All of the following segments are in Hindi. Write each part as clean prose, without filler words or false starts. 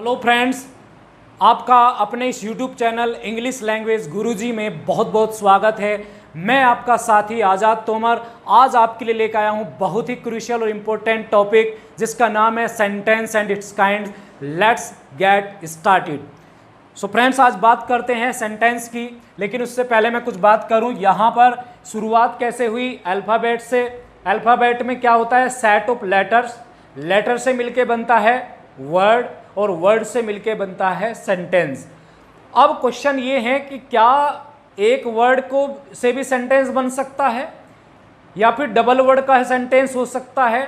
हेलो फ्रेंड्स, आपका अपने इस यूट्यूब चैनल इंग्लिश लैंग्वेज गुरुजी में बहुत बहुत स्वागत है। मैं आपका साथी आज़ाद तोमर आज आपके लिए लेकर आया हूं बहुत ही क्रूशियल और इम्पोर्टेंट टॉपिक जिसका नाम है sentence and it's kind. Let's get started. So friends, आज बात करते हैं सेंटेंस की, लेकिन उससे पहले मैं कुछ बात करूं। यहाँ पर शुरुआत कैसे हुई? अल्फ़ाबेट से। अल्फ़ाबेट में क्या होता है? Set of letters. लेटर से मिलके बनता है वर्ड और वर्ड से मिलके बनता है सेंटेंस। अब क्वेश्चन ये है कि क्या एक वर्ड को से भी सेंटेंस बन सकता है, या फिर डबल वर्ड का सेंटेंस हो सकता है,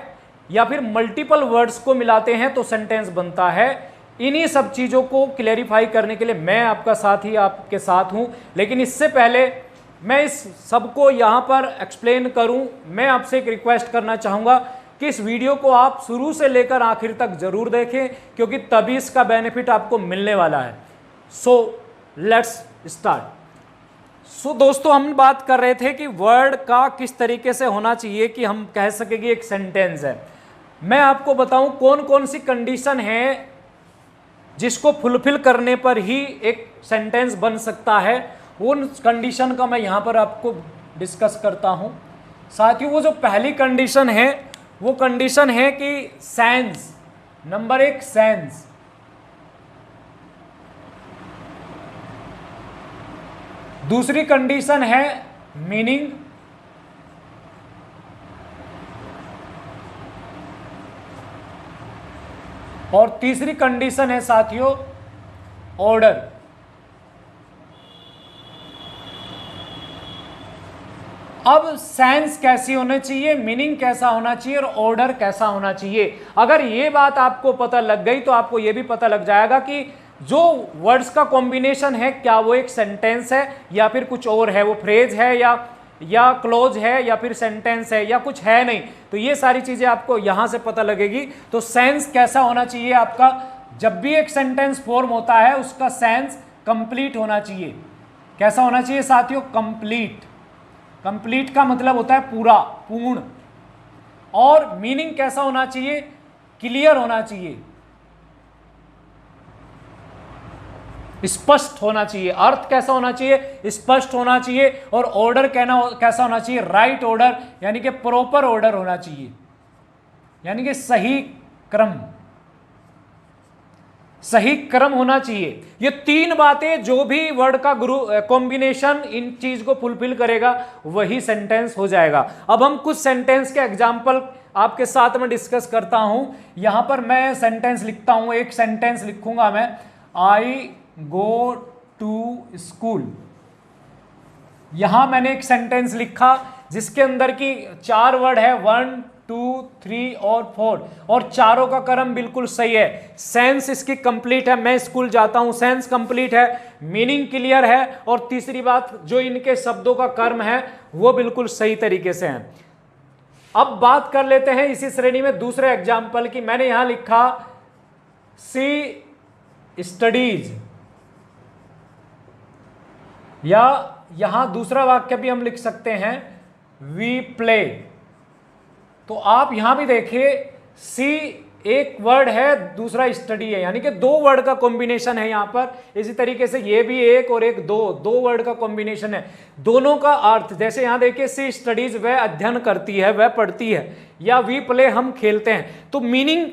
या फिर मल्टीपल वर्ड्स को मिलाते हैं तो सेंटेंस बनता है। इन्हीं सब चीज़ों को क्लेरिफाई करने के लिए मैं आपका साथी आपके साथ हूं। लेकिन इससे पहले मैं इस सबको यहाँ पर एक्सप्लेन करूँ, मैं आपसे एक रिक्वेस्ट करना चाहूँगा कि इस वीडियो को आप शुरू से लेकर आखिर तक जरूर देखें, क्योंकि तभी इसका बेनिफिट आपको मिलने वाला है। So let's start. सो दोस्तों, हम बात कर रहे थे कि वर्ड का किस तरीके से होना चाहिए कि हम कह सके कि एक सेंटेंस है। मैं आपको बताऊं कौन कौन सी कंडीशन है जिसको फुलफिल करने पर ही एक सेंटेंस बन सकता है। उन कंडीशन का मैं यहां पर आपको डिस्कस करता हूं। साथियों, वो जो पहली कंडीशन है वो कंडीशन है कि सेंस। नंबर एक, सेंस। दूसरी कंडीशन है मीनिंग। और तीसरी कंडीशन है साथियों ऑर्डर। अब सेंस कैसी होनी चाहिए, मीनिंग कैसा होना चाहिए और ऑर्डर कैसा होना चाहिए। अगर ये बात आपको पता लग गई तो आपको ये भी पता लग जाएगा कि जो वर्ड्स का कॉम्बिनेशन है क्या वो एक सेंटेंस है या फिर कुछ और है, वो फ्रेज है या क्लोज है या फिर सेंटेंस है या कुछ है नहीं। तो ये सारी चीजें आपको यहां से पता लगेगी। तो सेंस कैसा होना चाहिए आपका? जब भी एक सेंटेंस फॉर्म होता है उसका सेंस कंप्लीट होना चाहिए। कैसा होना चाहिए साथियों? कंप्लीट। कंप्लीट का मतलब होता है पूरा, पूर्ण। और मीनिंग कैसा होना चाहिए? क्लियर होना चाहिए, स्पष्ट होना चाहिए। अर्थ कैसा होना चाहिए? स्पष्ट होना चाहिए। और ऑर्डर कैसा होना चाहिए? राइट ऑर्डर, यानी कि प्रॉपर ऑर्डर होना चाहिए, यानी कि सही क्रम, सही क्रम होना चाहिए। ये तीन बातें, जो भी वर्ड का कॉम्बिनेशन इन चीज को फुलफिल करेगा वही सेंटेंस हो जाएगा। अब हम कुछ सेंटेंस के एग्जाम्पल आपके साथ में डिस्कस करता हूं। यहां पर मैं सेंटेंस लिखता हूं, एक सेंटेंस लिखूंगा मैं, आई गो टू स्कूल। यहां मैंने एक सेंटेंस लिखा जिसके अंदर की 4 वर्ड है, 1, 2, 3 और 4, और चारों का क्रम बिल्कुल सही है। सेंस इसकी कंप्लीट है, मैं स्कूल जाता हूं, सेंस कंप्लीट है, मीनिंग क्लियर है, और तीसरी बात, जो इनके शब्दों का क्रम है वो बिल्कुल सही तरीके से है। अब बात कर लेते हैं इसी श्रेणी में दूसरे एग्जाम्पल की। मैंने यहां लिखा सी स्टडीज, या यहां दूसरा वाक्य भी हम लिख सकते हैं वी प्ले। तो आप यहां भी देखिए, सी एक वर्ड है, दूसरा स्टडी है, यानी कि 2 वर्ड का कॉम्बिनेशन है यहां पर। इसी तरीके से ये भी एक और एक, दो वर्ड का कॉम्बिनेशन है। दोनों का अर्थ, जैसे यहां देखिए सी स्टडीज, वह अध्ययन करती है, वह पढ़ती है, या वी प्ले हम खेलते हैं। तो मीनिंग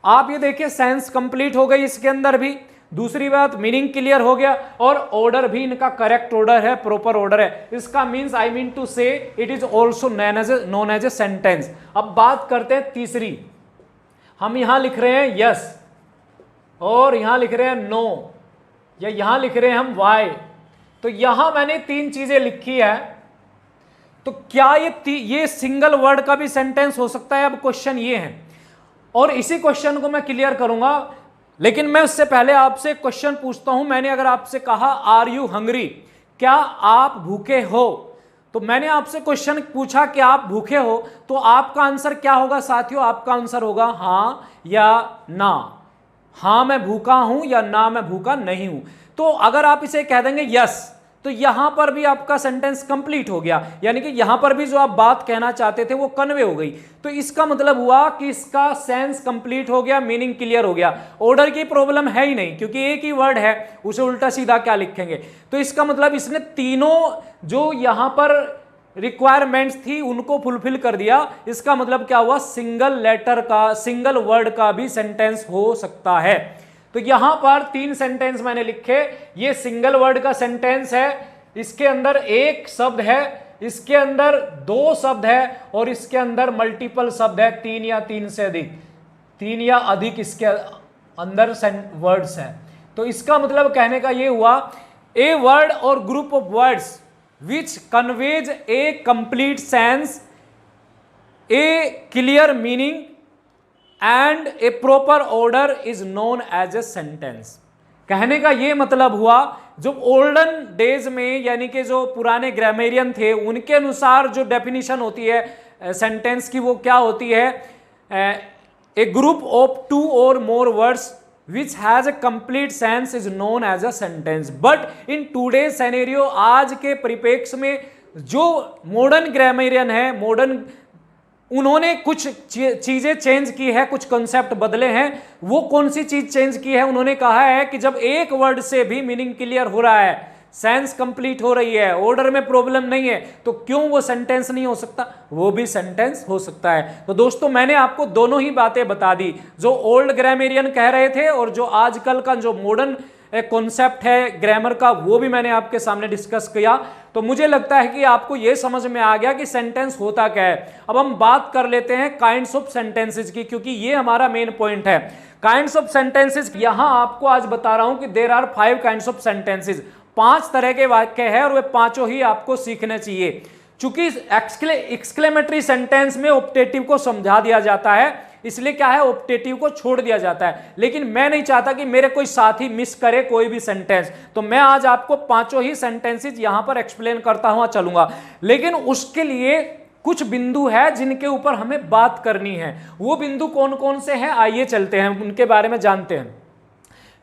आप ये देखिए, सेंस कंप्लीट हो गई इसके अंदर भी। दूसरी बात, मीनिंग क्लियर हो गया, और ऑर्डर भी इनका करेक्ट ऑर्डर है, प्रॉपर ऑर्डर है। इसका means, I mean to say, it is also known as a sentence. अब बात करते हैं तीसरी। हम यहां लिख रहे हैं यस, और यहां लिख रहे हैं नो, या यहां लिख रहे हैं हम वाई। तो यहां मैंने 3 चीजें लिखी है। तो क्या ये सिंगल वर्ड का भी सेंटेंस हो सकता है? अब क्वेश्चन ये है, और इसी क्वेश्चन को मैं क्लियर करूंगा। लेकिन मैं उससे पहले आपसे क्वेश्चन पूछता हूं। मैंने अगर आपसे कहा आर यू हंग्री, क्या आप भूखे हो, तो मैंने आपसे क्वेश्चन पूछा कि आप भूखे हो, तो आपका आंसर क्या होगा साथियों? आपका आंसर होगा हां या ना। हां मैं भूखा हूं, या ना मैं भूखा नहीं हूं। तो अगर आप इसे कह देंगे यस, तो यहां पर भी आपका सेंटेंस कंप्लीट हो गया, यानी कि यहां पर भी जो आप बात कहना चाहते थे वो कन्वे हो गई। तो इसका मतलब हुआ कि इसका सेंस कंप्लीट हो गया, मीनिंग क्लियर हो गया। ऑर्डर की प्रॉब्लम है ही नहीं, क्योंकि एक ही वर्ड है, उसे उल्टा सीधा क्या लिखेंगे। तो इसका मतलब इसने तीनों जो यहां पर रिक्वायरमेंट्स थी उनको फुलफिल कर दिया। इसका मतलब क्या हुआ, सिंगल लेटर का, सिंगल वर्ड का भी सेंटेंस हो सकता है। तो यहां पर 3 सेंटेंस मैंने लिखे। ये सिंगल वर्ड का सेंटेंस है, इसके अंदर एक शब्द है, इसके अंदर 2 शब्द है, और इसके अंदर मल्टीपल शब्द है, 3 या 3 से अधिक, 3 या अधिक इसके अंदर वर्ड्स हैं। तो इसका मतलब कहने का ये हुआ, ए वर्ड और group of words which conveys a complete sense, a clear meaning and a proper order is known as a sentence। कहने का ये मतलब हुआ, जो ओल्डन डेज में यानी कि जो पुराने ग्रामेरियन थे उनके अनुसार जो डेफिनेशन होती है सेंटेंस की वो क्या होती है, ए ग्रुप ऑफ 2 और more words which has a complete sense is known as a sentence। but in today's scenario, आज के परिप्रेक्ष्य में जो मॉडर्न ग्रामेरियन है, मॉडर्न, उन्होंने कुछ चीजें चेंज की है, कुछ कॉन्सेप्ट बदले हैं। वो कौन सी चीज चेंज की है, उन्होंने कहा है कि जब एक वर्ड से भी मीनिंग क्लियर हो रहा है, सेंस कंप्लीट हो रही है, ऑर्डर में प्रॉब्लम नहीं है, तो क्यों वो सेंटेंस नहीं हो सकता, वो भी सेंटेंस हो सकता है। तो दोस्तों मैंने आपको दोनों ही बातें बता दी, जो ओल्ड ग्रामेरियन कह रहे थे और जो आजकल का जो मॉडर्न कॉन्सेप्ट है ग्रामर का, वो भी मैंने आपके सामने डिस्कस किया। तो मुझे लगता है कि आपको ये समझ में आ गया कि सेंटेंस होता क्या है। अब हम बात कर लेते हैं काइंड्स ऑफ सेंटेंसेस की, क्योंकि ये हमारा मेन पॉइंट है। काइंड्स ऑफ सेंटेंसेस, यहां आपको आज बता रहा हूं कि there are 5 kinds of sentences. 5 तरह के वाक्य है और वे पांचों ही आपको सीखने चाहिए। चूंकि एक्सक्लेमेटरी सेंटेंस में ऑप्टेटिव को समझा दिया जाता है, इसलिए क्या है, ऑप्टेटिव को छोड़ दिया जाता है। लेकिन मैं नहीं चाहता कि मेरे कोई साथी मिस करे कोई भी सेंटेंस, तो मैं आज आपको पांचों ही सेंटेंसेस यहां पर एक्सप्लेन करता हुआ चलूंगा। लेकिन उसके लिए कुछ बिंदु है जिनके ऊपर हमें बात करनी है। वो बिंदु कौन कौन से हैं, आइए चलते हैं उनके बारे में जानते हैं।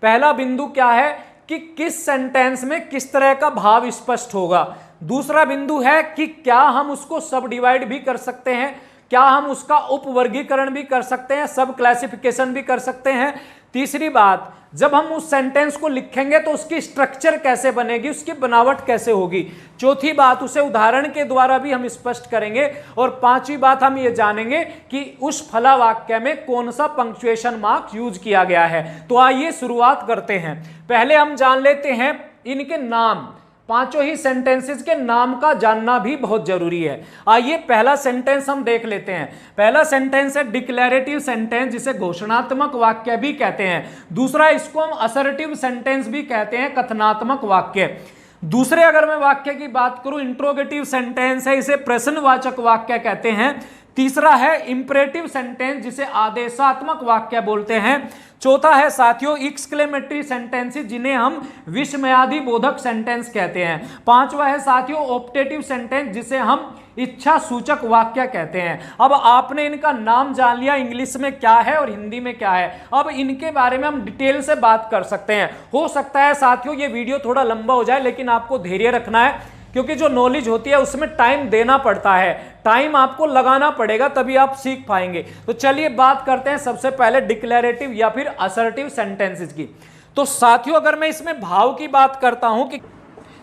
पहला बिंदु क्या है कि किस सेंटेंस में किस तरह का भाव स्पष्ट होगा। दूसरा बिंदु है कि क्या हम उसको सब डिवाइड भी कर सकते हैं, क्या हम उसका उपवर्गीकरण भी कर सकते हैं, सब क्लासिफिकेशन भी कर सकते हैं। तीसरी बात, जब हम उस सेंटेंस को लिखेंगे तो उसकी स्ट्रक्चर कैसे बनेगी, उसकी बनावट कैसे होगी। चौथी बात, उसे उदाहरण के द्वारा भी हम स्पष्ट करेंगे। और पांचवी बात, हम ये जानेंगे कि उस फला वाक्य में कौन सा पंक्चुएशन मार्क यूज किया गया है। तो आइए शुरुआत करते हैं। पहले हम जान लेते हैं इनके नाम। पांचों ही सेंटेंसेस के नाम का जानना भी बहुत जरूरी है। आइए पहला सेंटेंस हम देख लेते हैं। पहला सेंटेंस है डिक्लेरेटिव सेंटेंस, जिसे घोषणात्मक वाक्य भी कहते हैं। दूसरा, इसको हम असर्टिव सेंटेंस भी कहते हैं, कथनात्मक वाक्य। दूसरे अगर मैं वाक्य की बात करूं, इंट्रोगेटिव सेंटेंस है, इसे प्रश्नवाचक वाक्य कहते हैं। तीसरा है इंपरेटिव सेंटेंस, जिसे आदेशात्मक वाक्य बोलते हैं। चौथा है साथियों एक्सक्लेमेटरी सेंटेंसेस, जिन्हें हम विस्मयादि बोधक सेंटेंस कहते हैं। पांचवा है साथियों ऑप्टेटिव सेंटेंस, जिसे हम इच्छा सूचक वाक्य कहते हैं। अब आपने इनका नाम जान लिया, इंग्लिश में क्या है और हिंदी में क्या है। अब इनके बारे में हम डिटेल से बात कर सकते हैं। हो सकता है साथियों ये वीडियो थोड़ा लंबा हो जाए, लेकिन आपको धैर्य रखना है, क्योंकि जो नॉलेज होती है उसमें टाइम देना पड़ता है, टाइम आपको लगाना पड़ेगा, तभी आप सीख पाएंगे। तो चलिए बात करते हैं सबसे पहले डिक्लेरेटिव या फिर असर्टिव सेंटेंसेस की। तो साथियों अगर मैं इसमें भाव की बात करता हूं कि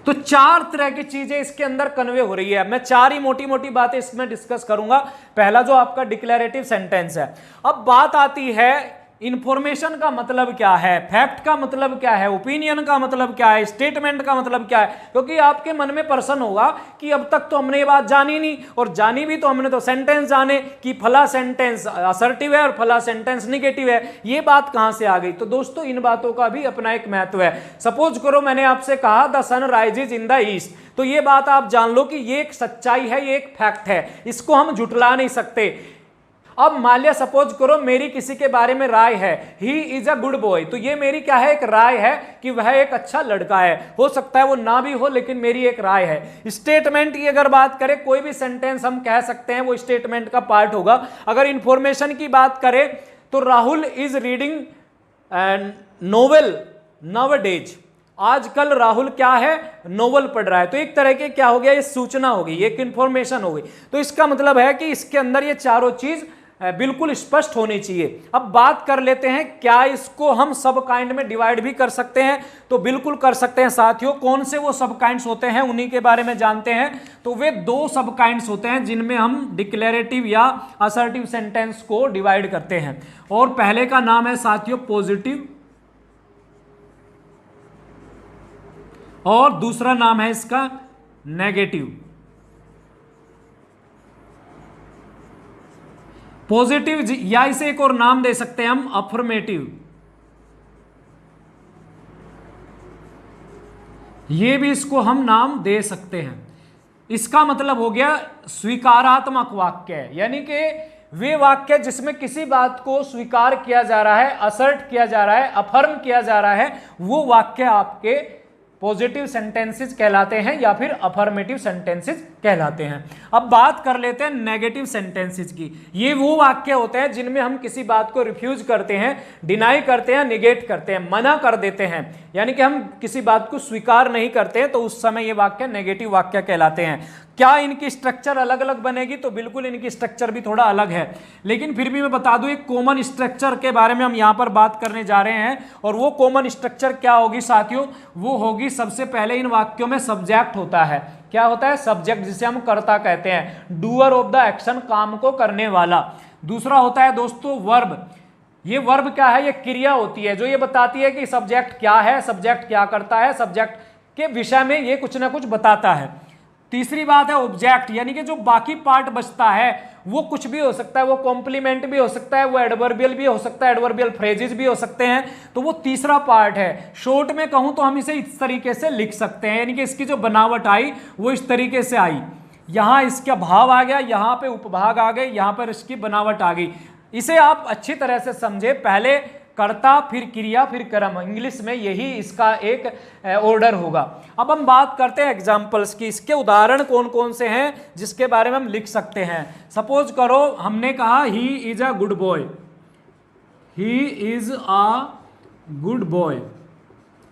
तो 4 तरह की चीजें इसके अंदर कन्वे हो रही है। मैं 4 ही मोटी मोटी बातें इसमें डिस्कस करूंगा। पहला जो आपका डिक्लेरेटिव सेंटेंस है। अब बात आती है इंफॉर्मेशन का मतलब क्या है, फैक्ट का मतलब क्या है, ओपिनियन का मतलब क्या है, स्टेटमेंट का मतलब क्या है। क्योंकि आपके मन में प्रश्न होगा कि अब तक तो हमने ये बात जानी नहीं, और जानी भी तो हमने तो सेंटेंस जाने कि फला सेंटेंस असर्टिव है और फला सेंटेंस निगेटिव है, ये बात कहां से आ गई। तो दोस्तों इन बातों का भी अपना एक महत्व है। सपोज करो मैंने आपसे कहा the sun rises in the east, तो ये बात आप जान लो कि ये एक सच्चाई है, ये एक फैक्ट है, इसको हम झुटला नहीं सकते। अब मान लिया सपोज करो मेरी किसी के बारे में राय है, he is a good boy, तो ये मेरी क्या है, एक राय है कि वह एक अच्छा लड़का है। हो सकता है वो ना भी हो, लेकिन मेरी एक राय है। स्टेटमेंट की अगर बात करें, कोई भी सेंटेंस हम कह सकते हैं वो स्टेटमेंट का पार्ट होगा। अगर इंफॉर्मेशन की बात करें तो Rahul is reading novel nowadays, आजकल राहुल क्या है, नोवेल पढ़ रहा है। तो एक तरह के क्या हो गया, ये सूचना हो गई, एक इंफॉर्मेशन हो गई। तो इसका मतलब है कि इसके अंदर ये चारों चीज बिल्कुल स्पष्ट होनी चाहिए। अब बात कर लेते हैं, क्या इसको हम सब काइंड में डिवाइड भी कर सकते हैं? तो बिल्कुल कर सकते हैं साथियों। कौन से वो सब काइंड्स होते हैं, उन्हीं के बारे में जानते हैं। तो वे दो सब काइंड्स होते हैं जिनमें हम डिक्लेरेटिव या असर्टिव सेंटेंस को डिवाइड करते हैं। और पहले का नाम है साथियों पॉजिटिव, और दूसरा नाम है इसका नेगेटिव। पॉजिटिव या इसे एक और नाम दे सकते हैं हम, अफर्मेटिव। ये भी इसको हम नाम दे सकते हैं। इसका मतलब हो गया स्वीकारात्मक वाक्य, यानी कि वे वाक्य जिसमें किसी बात को स्वीकार किया जा रहा है, असर्ट किया जा रहा है, अफर्म किया जा रहा है, वो वाक्य आपके पॉजिटिव सेंटेंसेस कहलाते हैं या फिर अफर्मेटिव सेंटेंसेस कहलाते हैं। अब बात कर लेते हैं नेगेटिव सेंटेंसेस की। ये वो वाक्य होते हैं जिनमें हम किसी बात को रिफ्यूज करते हैं, डिनाई करते हैं, निगेट करते हैं, मना कर देते हैं, यानी कि हम किसी बात को स्वीकार नहीं करते हैं, तो उस समय ये वाक्य नेगेटिव वाक्य कहलाते हैं। क्या इनकी स्ट्रक्चर अलग अलग बनेगी? तो बिल्कुल इनकी स्ट्रक्चर भी थोड़ा अलग है, लेकिन फिर भी मैं बता दूं एक कॉमन स्ट्रक्चर के बारे में हम यहां पर बात करने जा रहे हैं। और वो कॉमन स्ट्रक्चर क्या होगी साथियों? वो होगी, सबसे पहले इन वाक्यों में सब्जेक्ट होता है। क्या होता है? सब्जेक्ट, जिसे हम कर्ता कहते हैं, डूअर ऑफ द एक्शन, काम को करने वाला। दूसरा होता है दोस्तों वर्ब। ये वर्ब क्या है? ये क्रिया होती है जो ये बताती है कि सब्जेक्ट क्या है, सब्जेक्ट क्या करता है, सब्जेक्ट के विषय में ये कुछ ना कुछ बताता है। तीसरी बात है ऑब्जेक्ट, यानी कि जो बाकी पार्ट बचता है वो कुछ भी हो सकता है, वो कॉम्प्लीमेंट भी हो सकता है, वो एडवर्बियल भी हो सकता है, एडवर्बियल फ्रेजेस भी हो सकते हैं। तो वो तीसरा पार्ट है। शॉर्ट में कहूं तो हम इसे इस तरीके से लिख सकते हैं, यानी कि इसकी जो बनावट आई वो इस तरीके से आई। यहां इसका भाव आ गया, यहां पे उपभाग आ गए, यहां पर इसकी बनावट आ गई। इसे आप अच्छी तरह से समझे, पहले कर्ता फिर क्रिया फिर कर्म, इंग्लिश में यही इसका एक ऑर्डर होगा। अब हम बात करते हैं एग्जाम्पल्स की। इसके उदाहरण कौन कौन से हैं जिसके बारे में हम लिख सकते हैं? सपोज करो हमने कहा he is a good boy, he is a good boy,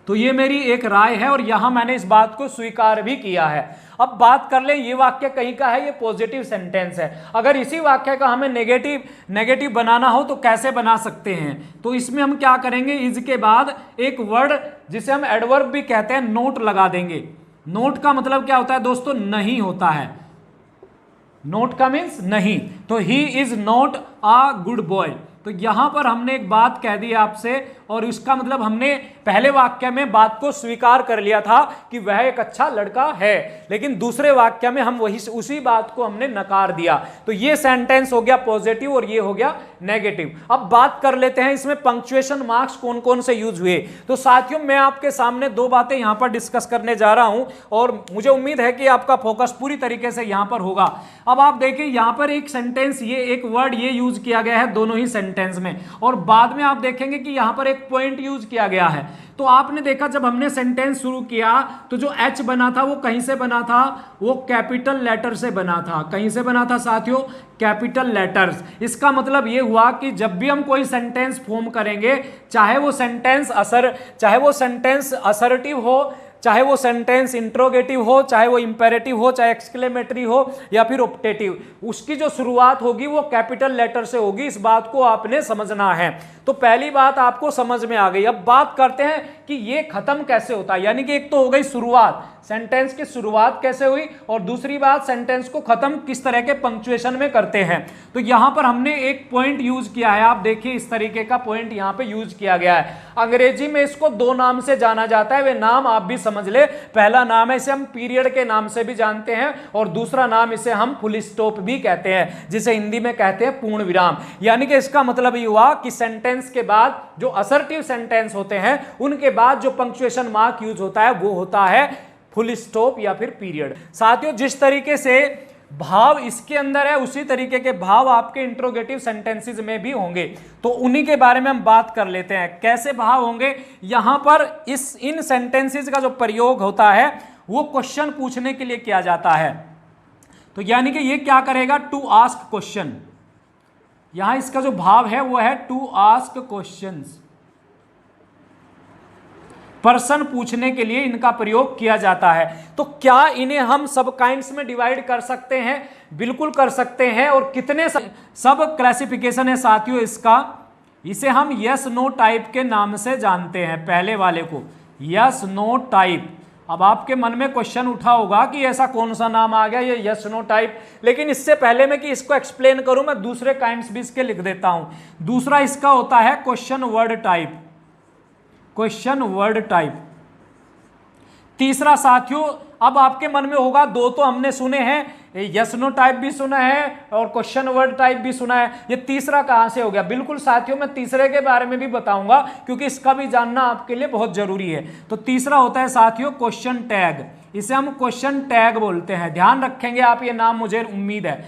तो ये मेरी एक राय है और यहां मैंने इस बात को स्वीकार भी किया है। अब बात कर ले, ये वाक्य कहीं का है, ये पॉजिटिव सेंटेंस है। अगर इसी वाक्य का हमें नेगेटिव बनाना हो तो कैसे बना सकते हैं? तो इसमें हम क्या करेंगे, इज के बाद एक वर्ड जिसे हम एडवर्ब भी कहते हैं, नोट लगा देंगे। नोट का मतलब क्या होता है दोस्तों? नहीं होता है। नोट का मीन्स नहीं। तो he is not a good boy. तो यहां पर हमने एक बात कह दी आपसे, और इसका मतलब हमने पहले वाक्य में बात को स्वीकार कर लिया था कि वह एक अच्छा लड़का है, लेकिन दूसरे वाक्य में हम उसी बात को हमने नकार दिया। तो ये सेंटेंस हो गया पॉजिटिव और ये हो गया नेगेटिव। अब बात कर लेते हैं इसमें पंक्चुएशन मार्क्स कौन कौन से यूज हुए। तो साथियों मैं आपके सामने दो बातें यहां पर डिस्कस करने जा रहा हूं और मुझे उम्मीद है कि आपका फोकस पूरी तरीके से यहां पर होगा। अब आप देखिए यहां पर एक सेंटेंस, ये एक वर्ड ये यूज किया गया है दोनों ही सेंटेंस में, और बाद में आप देखेंगे कि यहां पर एक पॉइंट यूज किया गया है। तो आपने देखा जब हमने सेंटेंस शुरू किया तो जो एच बना था वो कहीं से बना था? वो कैपिटल लेटर से बना था। कहीं से बना था साथियों? Capital letters. इसका मतलब ये हुआ कि जब भी हम कोई सेंटेंस फॉर्म करेंगे, चाहे वो सेंटेंस असर्टिव हो, चाहे वो सेंटेंस इंट्रोगेटिव हो, चाहे वो इंपेरेटिव हो, चाहे एक्सक्लेमेटरी हो या फिर ऑप्टेटिव, उसकी जो शुरुआत होगी वो कैपिटल लेटर से होगी। इस बात को आपने समझना है। तो पहली बात आपको समझ में आ गई। अब बात करते हैं कि ये खत्म कैसे होता है, यानी कि एक तो हो गई शुरुआत, सेंटेंस की शुरुआत कैसे हुई, और दूसरी बात सेंटेंस को खत्म किस तरह के पंक्चुएशन में करते हैं। तो यहां पर हमने एक पॉइंट यूज किया है, आप देखिए इस तरीके का पॉइंट यहां पे यूज किया गया है। अंग्रेजी में इसको दो नाम से जाना जाता है, वे नाम आप भी समझ ले। पहला नाम है, इसे हम पीरियड के नाम से भी जानते हैं, और दूसरा नाम इसे हम फुल स्टॉप भी कहते हैं, जिसे हिंदी में कहते हैं पूर्ण विराम। यानी कि इसका मतलब ये हुआ कि सेंटेंस के बाद जो असर्टिव सेंटेंस होते हैं उनके बाद जो पंक्चुएशन मार्क यूज होता है वो होता है फुल स्टॉप या फिर पीरियड। साथियों जिस तरीके से भाव इसके अंदर है उसी तरीके के भाव आपके इंट्रोगेटिव सेंटेंसेस में भी होंगे, तो उन्हीं के बारे में हम बात कर लेते हैं। कैसे भाव होंगे? यहां पर इन सेंटेंसेस का जो प्रयोग होता है वो क्वेश्चन पूछने के लिए किया जाता है। तो यानी कि ये क्या करेगा? To ask question. यहां इसका जो भाव है वो है टू आस्क क्वेश्चंस। पर्सन पूछने के लिए इनका प्रयोग किया जाता है। तो क्या इन्हें हम सब काइंड्स में डिवाइड कर सकते हैं? बिल्कुल कर सकते हैं। और कितने सब क्लासिफिकेशन है साथियों इसका? इसे हम यस नो टाइप के नाम से जानते हैं। पहले वाले को यस नो टाइप। अब आपके मन में क्वेश्चन उठा होगा कि ऐसा कौन सा नाम आ गया ये यस नो टाइप, लेकिन इससे पहले मैं कि इसको एक्सप्लेन करूं, मैं दूसरे काइंड्स भी इसके लिख देता हूं। दूसरा इसका होता है question word type, question word type. तीसरा साथियों, अब आपके मन में होगा दो तो हमने सुने हैं, यस नो टाइप भी सुना है और क्वेश्चन वर्ड टाइप भी सुना है, ये तीसरा कहां से हो गया? बिल्कुल साथियों, मैं तीसरे के बारे में भी बताऊंगा क्योंकि इसका भी जानना आपके लिए बहुत जरूरी है। तो तीसरा होता है साथियों क्वेश्चन टैग, इसे हम क्वेश्चन टैग बोलते हैं। ध्यान रखेंगे आप ये नाम, मुझे उम्मीद है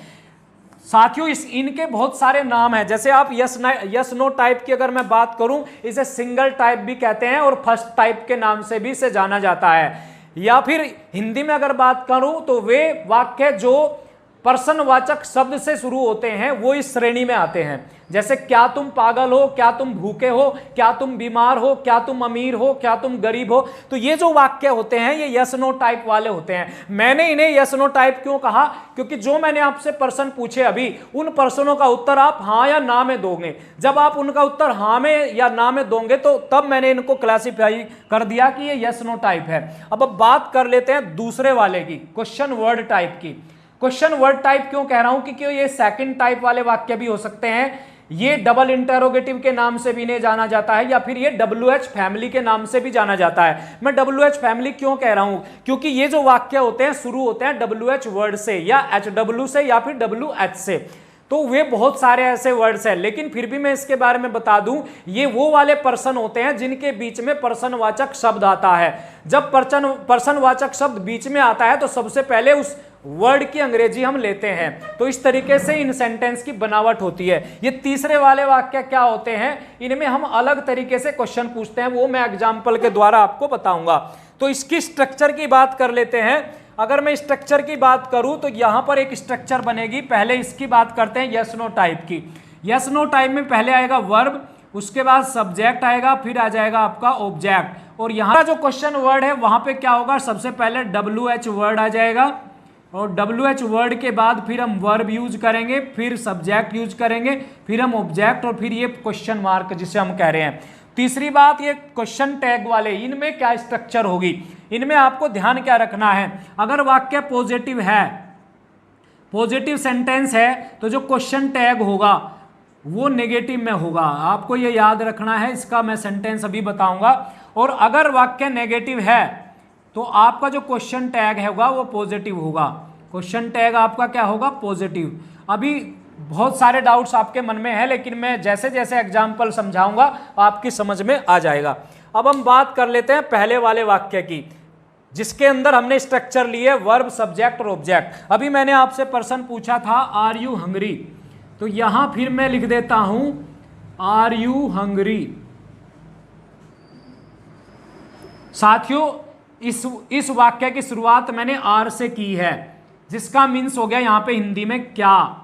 साथियों। इनके बहुत सारे नाम हैं। जैसे आप यस नो टाइप की अगर मैं बात करूं, इसे सिंगल टाइप भी कहते हैं और फर्स्ट टाइप के नाम से भी इसे जाना जाता है। या फिर हिंदी में अगर बात करूं तो वे वाक्य जो पर्सनवाचक शब्द से शुरू होते हैं वो इस श्रेणी में आते हैं। जैसे क्या तुम पागल हो, क्या तुम भूखे हो, क्या तुम बीमार हो, क्या तुम अमीर हो, क्या तुम गरीब हो। तो ये जो वाक्य होते हैं ये यस नो टाइप वाले होते हैं। मैंने इन्हें यस नो टाइप क्यों कहा? क्योंकि जो मैंने आपसे प्रश्न पूछे अभी, उन प्रश्नों का उत्तर आप हाँ या ना में दोगे। जब आप उनका उत्तर हाँ में या ना में दोगे तो तब मैंने इनको क्लासिफाई कर दिया कि ये यस नो टाइप है। अब बात कर लेते हैं दूसरे वाले की, क्वेश्चन वर्ड टाइप की। क्वेश्चन वर्ड टाइप क्यों कह रहा हूं? क्योंकि ये सेकंड टाइप वाले वाक्य भी हो सकते हैं। ये डबल इंटरोगेटिव के नाम से भी इन्हें जाना जाता है, या फिर ये WH फैमिली के नाम से भी जाना जाता है। मैं WH फैमिली क्यों कह रहा हूं? क्योंकि ये जो वाक्य होते हैं शुरू होते हैं WH वर्ड से या HW से या फिर WH से। तो वे बहुत सारे ऐसे वर्ड्स हैं, लेकिन फिर भी मैं इसके बारे में बता दूं, ये वो वाले पर्सन होते हैं जिनके बीच में पर्सनवाचक शब्द आता है। जब पर्सनवाचक शब्द बीच में आता है तो सबसे पहले उस वर्ड की अंग्रेजी हम लेते हैं। तो इस तरीके से इन सेंटेंस की बनावट होती है। ये तीसरे वाले वाक्य क्या होते हैं, इनमें हम अलग तरीके से क्वेश्चन पूछते हैं, वो मैं एग्जाम्पल के द्वारा आपको बताऊंगा। तो इसकी स्ट्रक्चर की बात कर लेते हैं। अगर मैं स्ट्रक्चर की बात करूं तो यहां पर एक स्ट्रक्चर बनेगी। पहले इसकी बात करते हैं यस नो टाइप की। यस नो टाइप में पहले आएगा वर्ब, उसके बाद सब्जेक्ट आएगा, फिर आ जाएगा आपका ऑब्जेक्ट। और यहाँ जो क्वेश्चन वर्ड है वहां पे क्या होगा? सबसे पहले WH वर्ड आ जाएगा और WH वर्ड के बाद फिर हम वर्ब यूज करेंगे, फिर सब्जेक्ट यूज करेंगे, फिर हम ऑब्जेक्ट, और फिर ये क्वेश्चन मार्क जिसे हम कह रहे हैं। तीसरी बात, ये क्वेश्चन टैग वाले, इनमें क्या स्ट्रक्चर होगी? इनमें आपको ध्यान क्या रखना है? अगर वाक्य पॉजिटिव है, पॉजिटिव सेंटेंस है, तो जो क्वेश्चन टैग होगा वो नेगेटिव में होगा। आपको ये याद रखना है, इसका मैं सेंटेंस अभी बताऊंगा। और अगर वाक्य नेगेटिव है तो आपका जो क्वेश्चन टैग होगा वो पॉजिटिव होगा। क्वेश्चन टैग आपका क्या होगा? पॉजिटिव। अभी बहुत सारे डाउट्स आपके मन में है, लेकिन मैं जैसे जैसे एग्जाम्पल समझाऊंगा आपकी समझ में आ जाएगा। अब हम बात कर लेते हैं पहले वाले वाक्य की, जिसके अंदर हमने स्ट्रक्चर लिए वर्ब, सब्जेक्ट और ऑब्जेक्ट। अभी मैंने आपसे प्रश्न पूछा था आर यू हंग्री, तो यहां फिर मैं लिख देता हूं आर यू हंग्री। साथियों, इस वाक्य की शुरुआत मैंने आर से की है, जिसका मीन्स हो गया यहां पे हिंदी में क्या।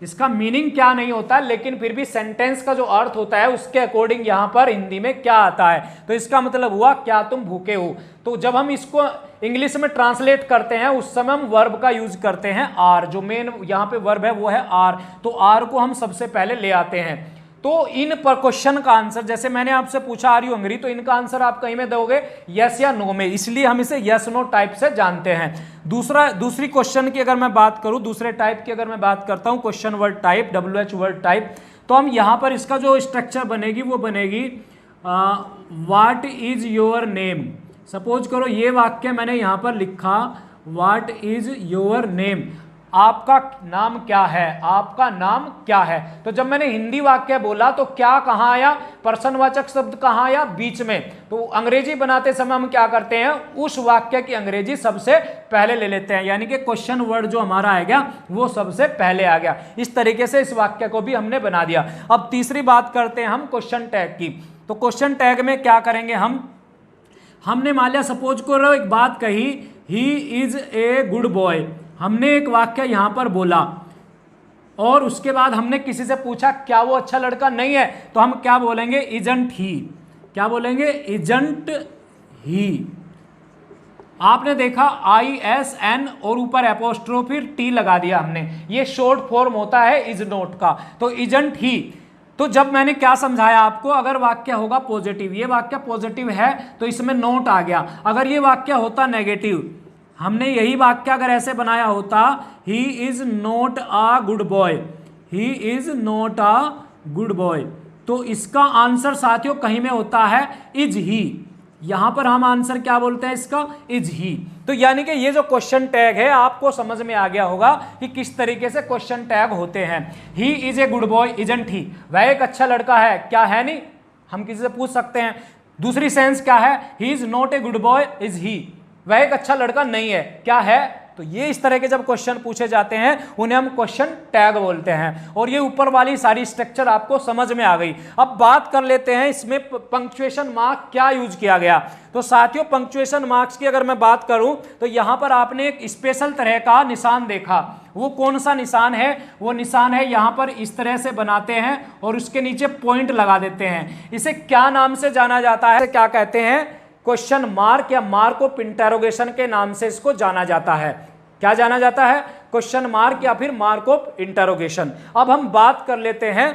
इसका मीनिंग क्या नहीं होता, लेकिन फिर भी सेंटेंस का जो अर्थ होता है उसके अकॉर्डिंग यहां पर हिंदी में क्या आता है। तो इसका मतलब हुआ क्या तुम भूखे हो। तो जब हम इसको इंग्लिश में ट्रांसलेट करते हैं उस समय हम वर्ब का यूज करते हैं आर। जो मेन यहां पे वर्ब है वो है आर, तो आर को हम सबसे पहले ले आते हैं। तो इन पर क्वेश्चन का आंसर, जैसे मैंने आपसे पूछा आर यू हंग्री, तो इनका आंसर आप कहीं में दोगे यस या नो में, इसलिए हम इसे यस नो टाइप से जानते हैं। दूसरी क्वेश्चन की अगर मैं बात करूं, दूसरे टाइप की अगर मैं बात करता हूं, question word type, WH word type, तो हम यहां पर इसका जो स्ट्रक्चर बनेगी वो बनेगी what is your name. Suppose करो ये वाक्य मैंने यहां पर लिखा व्हाट इज योर नेम, आपका नाम क्या है, आपका नाम क्या है। तो जब मैंने हिंदी वाक्य बोला तो क्या कहाँ आया? पर्सनवाचक शब्द कहाँ आया? बीच में। तो अंग्रेजी बनाते समय हम क्या करते हैं? उस वाक्य की अंग्रेजी सबसे पहले ले लेते हैं, यानी कि क्वेश्चन वर्ड जो हमारा आएगा वो सबसे पहले आ गया। इस तरीके से इस वाक्य को भी हमने बना दिया। अब तीसरी बात करते हैं हम क्वेश्चन टैग की। तो क्वेश्चन टैग में क्या करेंगे हमने मान लिया, सपोज करो एक बात कही, he is a good boy. हमने एक वाक्य यहां पर बोला और उसके बाद हमने किसी से पूछा क्या वो अच्छा लड़का नहीं है, तो हम क्या बोलेंगे? Isn't he. क्या बोलेंगे, इजंट ही। आपने देखा ISN और ऊपर एपोस्ट्रोफी टी लगा दिया हमने, ये शॉर्ट फॉर्म होता है इज नॉट का, तो इजंट ही। तो जब मैंने क्या समझाया आपको, अगर वाक्य होगा पॉजिटिव, ये वाक्य पॉजिटिव है तो इसमें नोट आ गया। अगर ये वाक्य होता नेगेटिव, हमने यही वाक्य अगर ऐसे बनाया होता, he is not a good boy, he is not a good boy, तो इसका आंसर साथियों कहीं में होता है इज ही। यहां पर हम आंसर क्या बोलते हैं इसका, इज ही। तो यानी कि ये जो क्वेश्चन टैग है आपको समझ में आ गया होगा कि किस तरीके से क्वेश्चन टैग होते हैं। He is a good boy, isn't he, वह एक अच्छा लड़का है, क्या है नहीं, हम किसी से पूछ सकते हैं। दूसरी सेंस क्या है, he is not a good boy, is he, वह एक अच्छा लड़का नहीं है, क्या है। तो ये इस तरह के जब क्वेश्चन पूछे जाते हैं उन्हें हम क्वेश्चन टैग बोलते हैं। और ये ऊपर वाली सारी स्ट्रक्चर आपको समझ में आ गई। अब बात कर लेते हैं इसमें पंक्चुएशन मार्क क्या यूज किया गया। तो साथियों पंक्चुएशन मार्क्स की अगर मैं बात करूं तो यहां पर आपने एक स्पेशल तरह का निशान देखा। वो कौन सा निशान है, वो निशान है यहां पर इस तरह से बनाते हैं और उसके नीचे पॉइंट लगा देते हैं। इसे क्या नाम से जाना जाता है, क्या कहते हैं, क्वेश्चन मार्क या मार्क ऑफ इंटरोगेशन के नाम से इसको जाना जाता है। क्या जाना जाता है, क्वेश्चन मार्क या फिर मार्क ऑफ इंटरोगेशन। अब हम बात कर लेते हैं,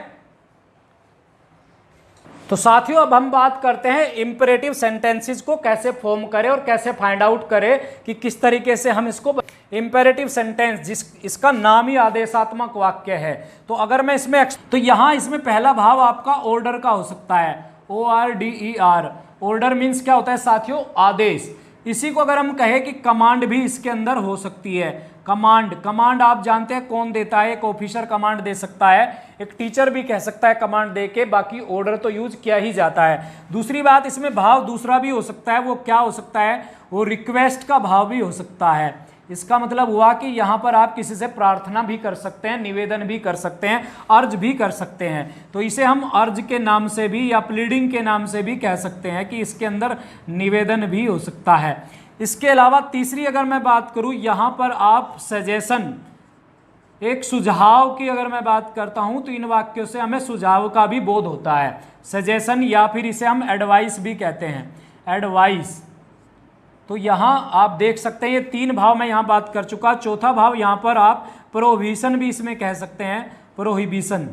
तो साथियों अब हम बात करते हैं इंपेरेटिव सेंटेंसेस को कैसे फॉर्म करें और कैसे फाइंड आउट करें कि किस तरीके से हम इसको। इंपेरेटिव सेंटेंस इसका नाम ही आदेशात्मक वाक्य है। तो अगर मैं इसमें तो यहां इसमें पहला भाव आपका ऑर्डर का हो सकता है, ORDER। ऑर्डर मीन्स क्या होता है साथियों, आदेश। इसी को अगर हम कहें कि कमांड भी इसके अंदर हो सकती है। कमांड आप जानते हैं कौन देता है, एक ऑफिसर कमांड दे सकता है, एक टीचर भी कह सकता है कमांड दे के, बाकी ऑर्डर तो यूज किया ही जाता है। दूसरी बात, इसमें भाव दूसरा भी हो सकता है, वो क्या हो सकता है, वो रिक्वेस्ट का भाव भी हो सकता है। इसका मतलब हुआ कि यहाँ पर आप किसी से प्रार्थना भी कर सकते हैं, निवेदन भी कर सकते हैं, अर्ज भी कर सकते हैं। तो इसे हम अर्ज के नाम से भी या प्लीडिंग के नाम से भी कह सकते हैं कि इसके अंदर निवेदन भी हो सकता है। इसके अलावा तीसरी अगर मैं बात करूँ, यहाँ पर आप सजेशन, एक सुझाव की अगर मैं बात करता हूँ तो इन वाक्यों से हमें सुझाव का भी बोध होता है, सजेशन, या फिर इसे हम एडवाइस भी कहते हैं, एडवाइस। तो यहाँ आप देख सकते हैं ये तीन भाव मैं यहाँ बात कर चुका। चौथा भाव यहाँ पर आप प्रोहिबिशन भी इसमें कह सकते हैं, प्रोहिबिशन।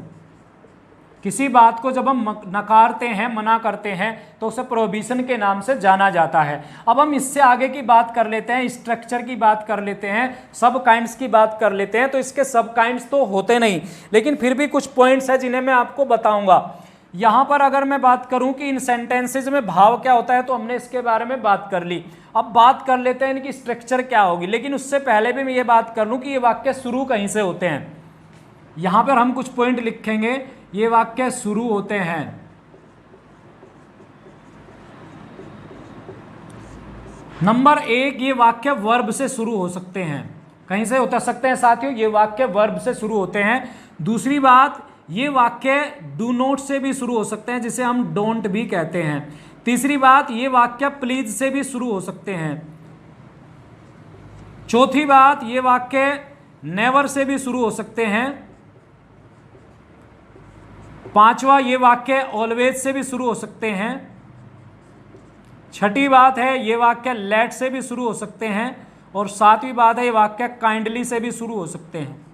किसी बात को जब हम नकारते हैं, मना करते हैं, तो उसे प्रोहिबिशन के नाम से जाना जाता है। अब हम इससे आगे की बात कर लेते हैं, स्ट्रक्चर की बात कर लेते हैं, सब काइंड्स की बात कर लेते हैं। तो इसके सब काइंड्स तो होते नहीं, लेकिन फिर भी कुछ पॉइंट्स हैं जिन्हें मैं आपको बताऊंगा। यहाँ पर अगर मैं बात करूं कि इन सेंटेंसेज में भाव क्या होता है, तो हमने इसके बारे में बात कर ली। अब बात कर लेते हैं इनकी स्ट्रक्चर क्या होगी, लेकिन उससे पहले भी मैं ये बात कर लूं कि ये वाक्य शुरू कहीं से होते हैं। यहाँ पर हम कुछ पॉइंट लिखेंगे, ये वाक्य शुरू होते हैं नंबर 1, ये वाक्य वर्ब से शुरू हो सकते हैं, कहीं से हो सकते हैं साथियों, ये वाक्य वर्ब से शुरू होते हैं। दूसरी बात, ये वाक्य डू नॉट से भी शुरू हो सकते हैं, जिसे हम डोंट भी कहते हैं। तीसरी बात, ये वाक्य प्लीज से भी शुरू हो सकते हैं। चौथी बात, ये वाक्य नेवर से भी शुरू हो सकते हैं। पांचवा, ये वाक्य ऑलवेज से भी शुरू हो सकते हैं। छठी बात है, ये वाक्य लेट से भी शुरू हो सकते हैं। और सातवीं बात है, ये वाक्य काइंडली से भी शुरू हो सकते हैं।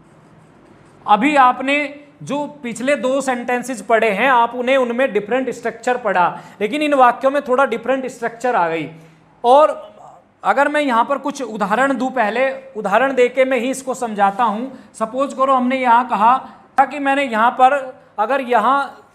अभी आपने जो पिछले 2 सेंटेंसेस पढ़े हैं, आप उन्हें उनमें डिफरेंट स्ट्रक्चर पढ़ा, लेकिन इन वाक्यों में थोड़ा डिफरेंट स्ट्रक्चर आ गई। और अगर मैं यहाँ पर कुछ उदाहरण दूं, पहले उदाहरण देके मैं ही इसको समझाता हूँ। सपोज करो हमने यहाँ कहा कि मैंने यहाँ पर, अगर यहाँ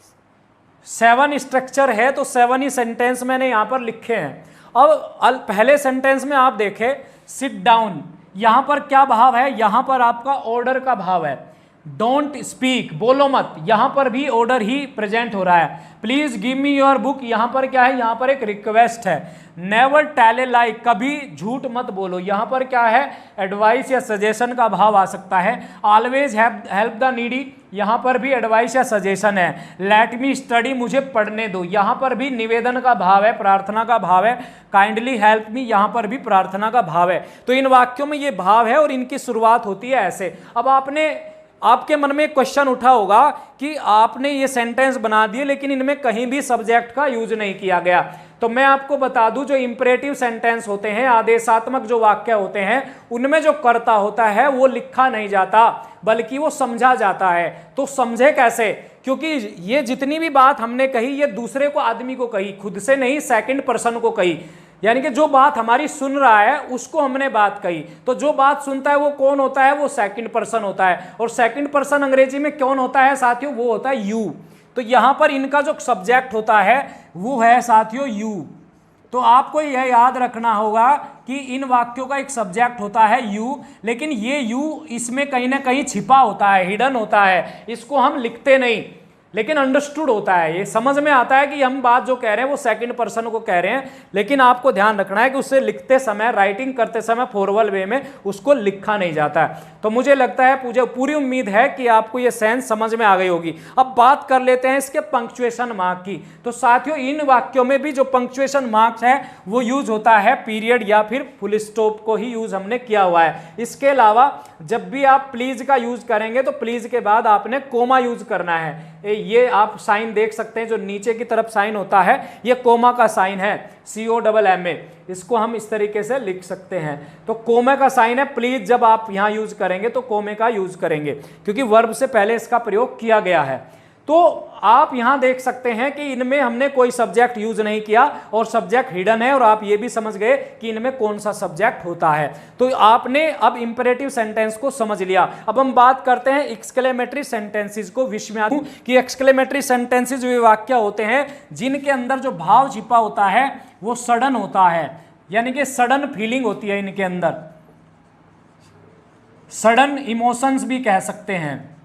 7 स्ट्रक्चर है तो 7 ही सेंटेंस मैंने यहाँ पर लिखे हैं। अब पहले सेंटेंस में आप देखें सिट डाउन, यहाँ पर क्या भाव है, यहाँ पर आपका ऑर्डर का भाव है। डोंट स्पीक, बोलो मत, यहां पर भी ऑर्डर ही प्रेजेंट हो रहा है। Please give me your book, यहां पर क्या है, यहां पर एक रिक्वेस्ट है। नेवर टेल ए लाई, कभी झूठ मत बोलो, यहां पर क्या है, एडवाइस या सजेशन का भाव आ सकता है। ऑलवेज हेल्प द नीडी, यहां पर भी एडवाइस या सजेशन है। लेट मी स्टडी, मुझे पढ़ने दो, यहां पर भी निवेदन का भाव है, प्रार्थना का भाव है। काइंडली हेल्प मी, यहां पर भी प्रार्थना का भाव है। तो इन वाक्यों में ये भाव है और इनकी शुरुआत होती है ऐसे। अब आपने आपके मन में एक क्वेश्चन उठा होगा कि आपने ये सेंटेंस बना दिए लेकिन इनमें कहीं भी सब्जेक्ट का यूज नहीं किया गया। तो मैं आपको बता दूं, जो इंपरेटिव सेंटेंस होते हैं, आदेशात्मक जो वाक्य होते हैं, उनमें जो कर्ता होता है वो लिखा नहीं जाता बल्कि वो समझा जाता है। तो समझे कैसे? क्योंकि ये जितनी भी बात हमने कही ये दूसरे को, आदमी को कही, खुद से नहीं, सेकंड पर्सन को कही। यानी कि जो बात हमारी सुन रहा है उसको हमने बात कही। तो जो बात सुनता है वो कौन होता है? वो सेकंड पर्सन होता है। और सेकंड पर्सन अंग्रेजी में कौन होता है साथियों? वो होता है यू। तो यहां पर इनका जो सब्जेक्ट होता है वो है साथियों यू। तो आपको यह याद रखना होगा कि इन वाक्यों का एक सब्जेक्ट होता है यू, लेकिन ये यू इसमें कहीं ना कहीं छिपा होता है, हिडन होता है। इसको हम लिखते नहीं लेकिन अंडरस्टूड होता है, ये समझ में आता है कि हम बात जो कह रहे हैं वो सेकंड पर्सन को कह रहे हैं, लेकिन आपको ध्यान रखना है कि उससे लिखते समय, राइटिंग करते समय फॉर्मल वे में उसको लिखा नहीं जाता है। तो मुझे लगता है, मुझे पूरी उम्मीद है कि आपको ये सेंस समझ में आ गई होगी। अब बात कर लेते हैं इसके पंक्चुएशन मार्क की। तो साथियों इन वाक्यों में भी जो पंक्चुएशन मार्क्स है वो यूज होता है पीरियड या फिर फुल स्टॉप को ही यूज हमने किया हुआ है। इसके अलावा जब भी आप प्लीज का यूज करेंगे तो प्लीज के बाद आपने कोमा यूज करना है। ये आप साइन देख सकते हैं, जो नीचे की तरफ साइन होता है ये कोमा का साइन है, COMMA। इसको हम इस तरीके से लिख सकते हैं। तो कोमे का साइन है, प्लीज जब आप यहां यूज करेंगे तो कोमे का यूज करेंगे क्योंकि वर्ब से पहले इसका प्रयोग किया गया है। तो आप यहां देख सकते हैं कि इनमें हमने कोई सब्जेक्ट यूज नहीं किया और सब्जेक्ट हिडन है, और आप ये भी समझ गए कि इनमें कौन सा सब्जेक्ट होता है। तो आपने अब इंपेरेटिव सेंटेंस को समझ लिया। अब हम बात करते हैं एक्सक्लेमेटरी सेंटेंसेस को। विस्मयादि कि एक्सक्लेमेटरी सेंटेंसेस वे वाक्य होते हैं जिनके अंदर जो भाव छिपा होता है वो सडन होता है, यानी कि सडन फीलिंग होती है इनके अंदर, सडन इमोशंस भी कह सकते हैं।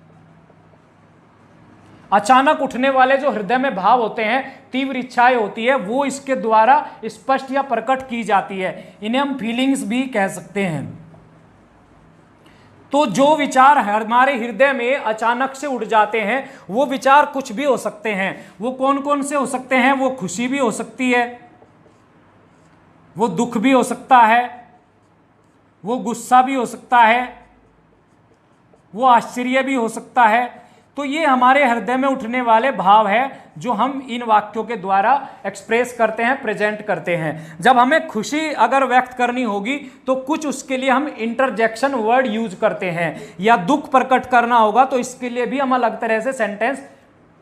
अचानक उठने वाले जो हृदय में भाव होते हैं, तीव्र इच्छाएं होती है, वो इसके द्वारा स्पष्ट या प्रकट की जाती है। इन्हें हम फीलिंग्स भी कह सकते हैं। तो जो विचार हमारे हृदय में अचानक से उठ जाते हैं वो विचार कुछ भी हो सकते हैं। वो कौन कौन से हो सकते हैं? वो खुशी भी हो सकती है, वो दुख भी हो सकता है, वो गुस्सा भी हो सकता है, वो आश्चर्य भी हो सकता है। तो ये हमारे हृदय में उठने वाले भाव है जो हम इन वाक्यों के द्वारा एक्सप्रेस करते हैं, प्रेजेंट करते हैं। जब हमें खुशी अगर व्यक्त करनी होगी तो कुछ उसके लिए हम इंटरजेक्शन वर्ड यूज करते हैं, या दुख प्रकट करना होगा तो इसके लिए भी हम अलग तरह से सेंटेंस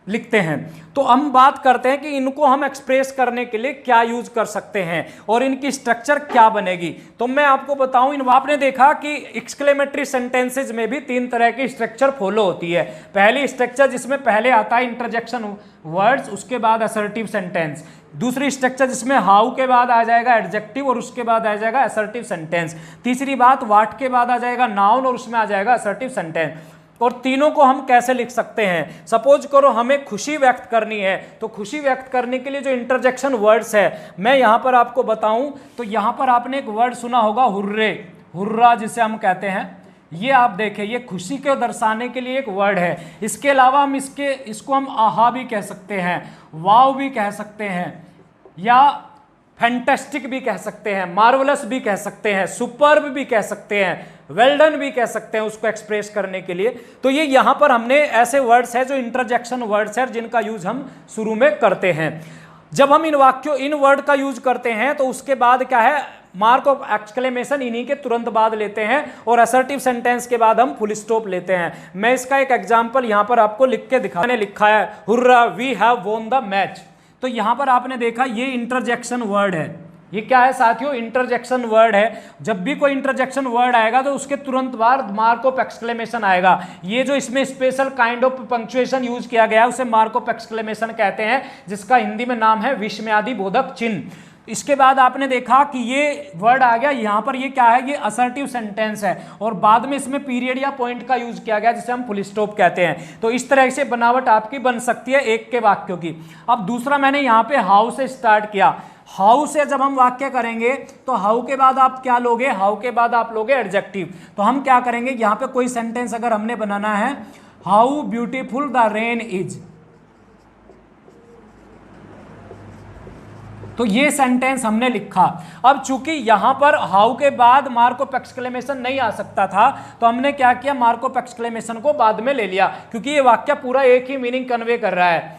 लिखते हैं। तो हम बात करते हैं कि इनको हम एक्सप्रेस करने के लिए क्या यूज कर सकते हैं और इनकी स्ट्रक्चर क्या बनेगी। तो मैं आपको बताऊं, आपने देखा कि एक्सक्लेमेटरी सेंटेंसेज में भी 3 तरह की स्ट्रक्चर फॉलो होती है। पहली स्ट्रक्चर जिसमें पहले आता है इंटरजेक्शन वर्ड्स, उसके बाद असर्टिव सेंटेंस। दूसरी स्ट्रक्चर जिसमें हाउ के बाद आ जाएगा एडजेक्टिव और उसके बाद आ जाएगा असर्टिव सेंटेंस। तीसरी बात व्हाट के बाद आ जाएगा नाउन और उसमें आ जाएगा असर्टिव सेंटेंस। और तीनों को हम कैसे लिख सकते हैं? सपोज करो हमें खुशी व्यक्त करनी है, तो खुशी व्यक्त करने के लिए जो इंटरजेक्शन वर्ड्स है मैं यहां पर आपको बताऊं तो यहां पर आपने एक वर्ड सुना होगा हुर्रे, हुर्रा जिसे हम कहते हैं। ये आप देखें, ये खुशी को दर्शाने के लिए एक वर्ड है। इसके अलावा हम इसको हम आहा भी कह सकते हैं, वाव भी कह सकते हैं, या फैंटास्टिक भी कह सकते हैं, मार्वलस भी कह सकते हैं, सुपर्ब भी कह सकते हैं, वेल डन भी कह सकते हैं उसको एक्सप्रेस करने के लिए। तो ये यहां पर हमने ऐसे वर्ड्स हैं जो इंटरजेक्शन वर्ड्स हैं जिनका यूज हम शुरू में करते हैं। जब हम इन वर्ड का यूज करते हैं तो उसके बाद क्या है, मार्क ऑफ एक्सक्लेमेशन इन्हीं के तुरंत बाद लेते हैं और असर्टिव सेंटेंस के बाद हम फुल स्टॉप लेते हैं। मैं इसका एक एग्जांपल यहां पर आपको लिख के दिखा, मैंने लिखा है hurrah we have won the match. तो यहां पर आपने देखा ये इंटरजेक्शन वर्ड है। ये क्या है साथियों? इंटरजेक्शन वर्ड है। जब भी कोई इंटरजेक्शन वर्ड आएगा तो उसके तुरंत बाद मार्क ऑफ एक्सक्लेमेशन आएगा। ये जो इसमें special kind of punctuation use किया गया है उसे मार्क ऑफ एक्सक्लेमेशन कहते हैं, जिसका हिंदी में नाम है विस्मयादि बोधक चिन्ह। इसके बाद आपने देखा कि ये वर्ड आ गया यहां पर, ये क्या है? ये असर्टिव सेंटेंस है और बाद में इसमें पीरियड या पॉइंट का यूज किया गया जिसे हम फुल स्टॉप कहते हैं। तो इस तरह से बनावट आपकी बन सकती है एक के वाक्यों की। अब दूसरा मैंने यहां पे हाउ से स्टार्ट किया। हाउ से जब हम वाक्य करेंगे तो हाउ के बाद आप क्या लोगे? हाउ के बाद आप लोगे एडजेक्टिव। तो हम क्या करेंगे, यहां पे कोई सेंटेंस अगर हमने बनाना है, how beautiful the rain is, तो ये सेंटेंस हमने लिखा। अब चूंकि यहां पर हाउ के बाद मार्क ऑफ एक्सक्लेमेशन नहीं आ सकता था, तो हमने क्या किया, मार्क ऑफ एक्सक्लेमेशन को बाद में ले लिया, क्योंकि ये वाक्य पूरा एक ही मीनिंग कन्वे कर रहा है।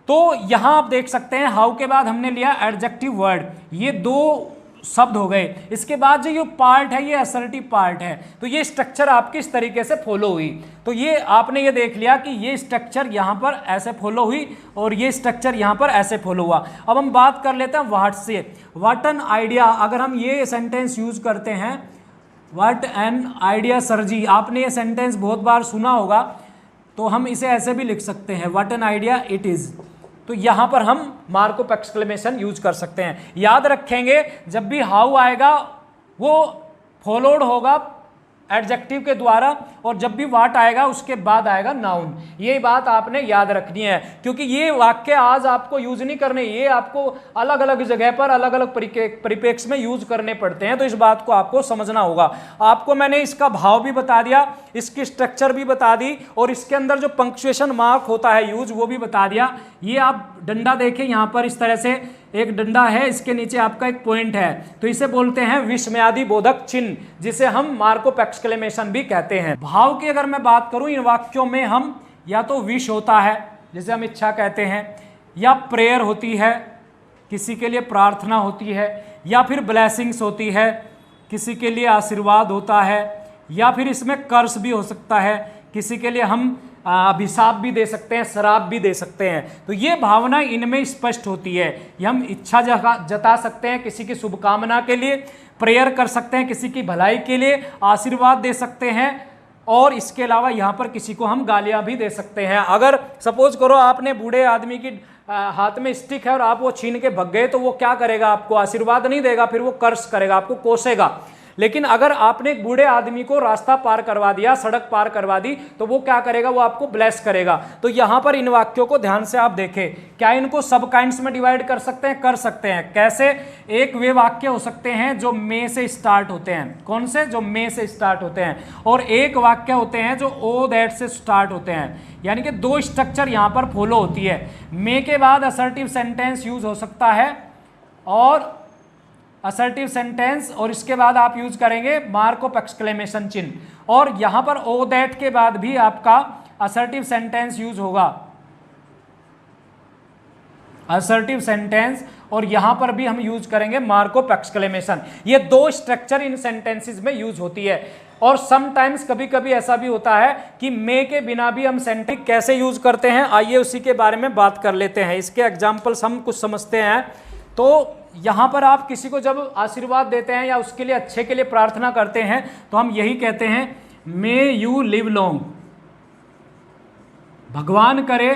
तो यहां आप देख सकते हैं हाउ के बाद हमने लिया एडजेक्टिव वर्ड, ये दो शब्द हो गए। इसके बाद जो ये पार्ट है ये असर्टिव पार्ट है। तो ये स्ट्रक्चर आपकी इस तरीके से फॉलो हुई। तो ये आपने ये देख लिया कि ये स्ट्रक्चर यहाँ पर ऐसे फॉलो हुई और ये स्ट्रक्चर यहाँ पर ऐसे फॉलो हुआ। अब हम बात कर लेते हैं व्हाट से। व्हाट एन आइडिया, अगर हम ये सेंटेंस यूज करते हैं, व्हाट एन आइडिया सर जी, आपने ये सेंटेंस बहुत बार सुना होगा, तो हम इसे ऐसे भी लिख सकते हैं, what an idea it is. तो यहां पर हम मार्क ऑफ एक्सक्लेमेशन यूज कर सकते हैं। याद रखेंगे जब भी हाउ आएगा वो फॉलोड होगा एडजेक्टिव के द्वारा, और जब भी व्हाट आएगा उसके बाद आएगा नाउन। ये बात आपने याद रखनी है, क्योंकि ये वाक्य आज आपको यूज नहीं करने, ये आपको अलग अलग जगह पर अलग अलग परिप्रेक्ष्य में यूज करने पड़ते हैं। तो इस बात को आपको समझना होगा। आपको मैंने इसका भाव भी बता दिया, इसकी स्ट्रक्चर भी बता दी, और इसके अंदर जो पंक्चुएशन मार्क होता है यूज वो भी बता दिया। ये आप डंडा देखें, यहाँ पर इस तरह से एक डंडा है, इसके नीचे आपका एक पॉइंट है, तो इसे बोलते हैं विस्मयादि बोधक चिन्ह, जिसे हम मार्क ऑफ एक्सक्लेमेशन भी कहते हैं। भाव की अगर मैं बात करूं, इन वाक्यों में हम या तो विश होता है जिसे हम इच्छा कहते हैं, या प्रेयर होती है, किसी के लिए प्रार्थना होती है, या फिर ब्लेसिंग्स होती है, किसी के लिए आशीर्वाद होता है, या फिर इसमें कर्स भी हो सकता है, किसी के लिए हम अभिशाप भी दे सकते हैं, शराब भी दे सकते हैं। तो ये भावना इनमें स्पष्ट होती है। ये हम इच्छा जता सकते हैं किसी की शुभकामना के लिए, प्रेयर कर सकते हैं किसी की भलाई के लिए, आशीर्वाद दे सकते हैं, और इसके अलावा यहाँ पर किसी को हम गालियाँ भी दे सकते हैं। अगर सपोज करो आपने बूढ़े आदमी की हाथ में स्टिक है और आप वो छीन के भग गए, तो वो क्या करेगा, आपको आशीर्वाद नहीं देगा, फिर वो कर्स करेगा, आपको कोसेगा। लेकिन अगर आपने एक बूढ़े आदमी को रास्ता पार करवा दिया, सड़क पार करवा दी, तो वो क्या करेगा, वो आपको ब्लेस करेगा। तो यहां पर इन वाक्यों को ध्यान से आप देखें, क्या इनको सब काइंड्स में डिवाइड कर सकते हैं? कर सकते हैं। कैसे? एक वे वाक्य हो सकते हैं जो मे से स्टार्ट होते हैं। कौन से? जो मे से स्टार्ट होते हैं। और एक वाक्य होते हैं जो ओ दैट से स्टार्ट होते हैं। यानी कि दो स्ट्रक्चर यहां पर फॉलो होती है। मे के बाद असर्टिव सेंटेंस यूज हो सकता है, और असर्टिव सेंटेंस, और इसके बाद आप यूज करेंगे मार्क ऑफ एक्सक्लेमेशन चिन्ह। और यहां पर ओ दैट के बाद भी आपका असर्टिव सेंटेंस यूज होगा, असर्टिव सेंटेंस, और यहां पर भी हम यूज करेंगे मार्क ऑफ एक्सक्लेमेशन। ये दो स्ट्रक्चर इन सेंटेंसेस में यूज होती है। और समटाइम्स कभी कभी ऐसा भी होता है कि मे के बिना भी हम सेंटेंस कैसे यूज करते हैं, आइए उसी के बारे में बात कर लेते हैं। इसके एग्जाम्पल्स हम कुछ समझते हैं। तो यहाँ पर आप किसी को जब आशीर्वाद देते हैं या उसके लिए अच्छे के लिए प्रार्थना करते हैं, तो हम यही कहते हैं, मे यू लिव लॉन्ग, भगवान करे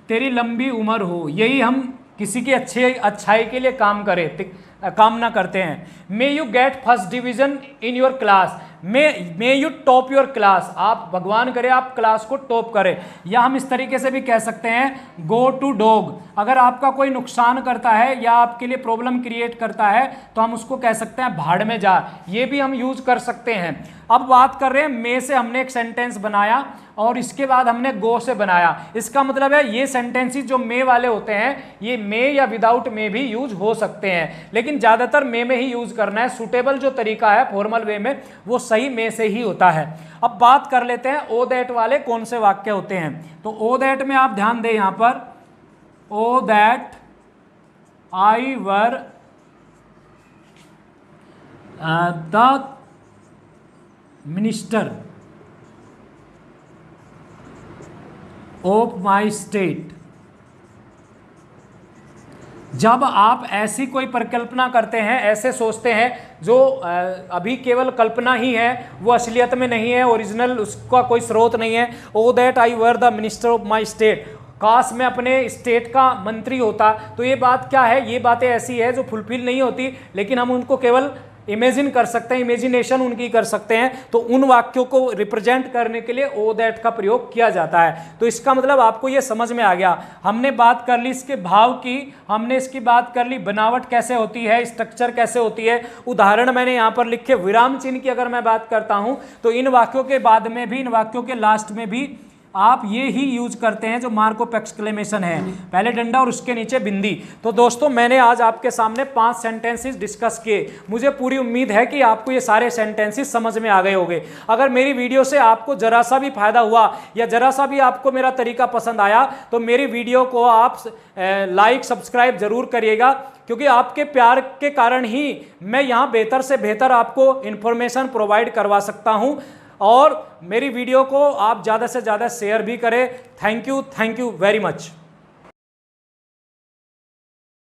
तेरी लंबी उम्र हो। यही हम किसी की अच्छाई के लिए कामना करते हैं। May you get first division in your class, may you top your class, आप भगवान करे आप क्लास को टॉप करें। या हम इस तरीके से भी कह सकते हैं, गो टू डॉग, अगर आपका कोई नुकसान करता है या आपके लिए प्रॉब्लम क्रिएट करता है, तो हम उसको कह सकते हैं भाड़ में जा। ये भी हम यूज कर सकते हैं। अब बात कर रहे हैं मे से हमने एक सेंटेंस बनाया, और इसके बाद हमने गो से बनाया। इसका मतलब है ये सेंटेंसेस जो मे वाले होते हैं, ये मे या विदाउट मे भी यूज हो सकते हैं, लेकिन ज्यादातर मे में ही यूज करना है। सुटेबल जो तरीका है फॉर्मल वे में, वो सही मे से ही होता है। अब बात कर लेते हैं ओ दैट वाले कौन से वाक्य होते हैं। तो ओ दैट में आप ध्यान दें, यहां पर oh that I were the minister of my state. जब आप ऐसी कोई परिकल्पना करते हैं, ऐसे सोचते हैं जो अभी केवल कल्पना ही है, वो असलियत में नहीं है, ओरिजिनल उसका कोई स्रोत नहीं है। Oh that I were the minister of my state, काश मैं अपने स्टेट का मंत्री होता। तो ये बात क्या है, ये बातें ऐसी है जो फुलफिल नहीं होती, लेकिन हम उनको केवल इमेजिन कर सकते हैं, इमेजिनेशन उनकी कर सकते हैं। तो उन वाक्यों को रिप्रेजेंट करने के लिए ओ दैट का प्रयोग किया जाता है। तो इसका मतलब आपको ये समझ में आ गया। हमने बात कर ली इसके भाव की, हमने इसकी बात कर ली बनावट कैसे होती है, स्ट्रक्चर कैसे होती है। उदाहरण मैंने यहाँ पर लिखे, विराम चिन्ह की अगर मैं बात करता हूँ, तो इन वाक्यों के बाद में भी, इन वाक्यों के लास्ट में भी आप ये ही यूज करते हैं जो मार्क ऑफ एक्सक्लेमेशन है, पहले डंडा और उसके नीचे बिंदी। तो दोस्तों मैंने आज आपके सामने 5 सेंटेंसेस डिस्कस किए। मुझे पूरी उम्मीद है कि आपको ये सारे सेंटेंसेस समझ में आ गए होंगे। अगर मेरी वीडियो से आपको जरा सा भी फायदा हुआ या जरा सा भी आपको मेरा तरीका पसंद आया तो मेरी वीडियो को आप लाइक सब्सक्राइब जरूर करिएगा, क्योंकि आपके प्यार के कारण ही मैं यहाँ बेहतर से बेहतर आपको इन्फॉर्मेशन प्रोवाइड करवा सकता हूँ। और मेरी वीडियो को आप ज़्यादा से ज़्यादा शेयर भी करें। Thank you very much.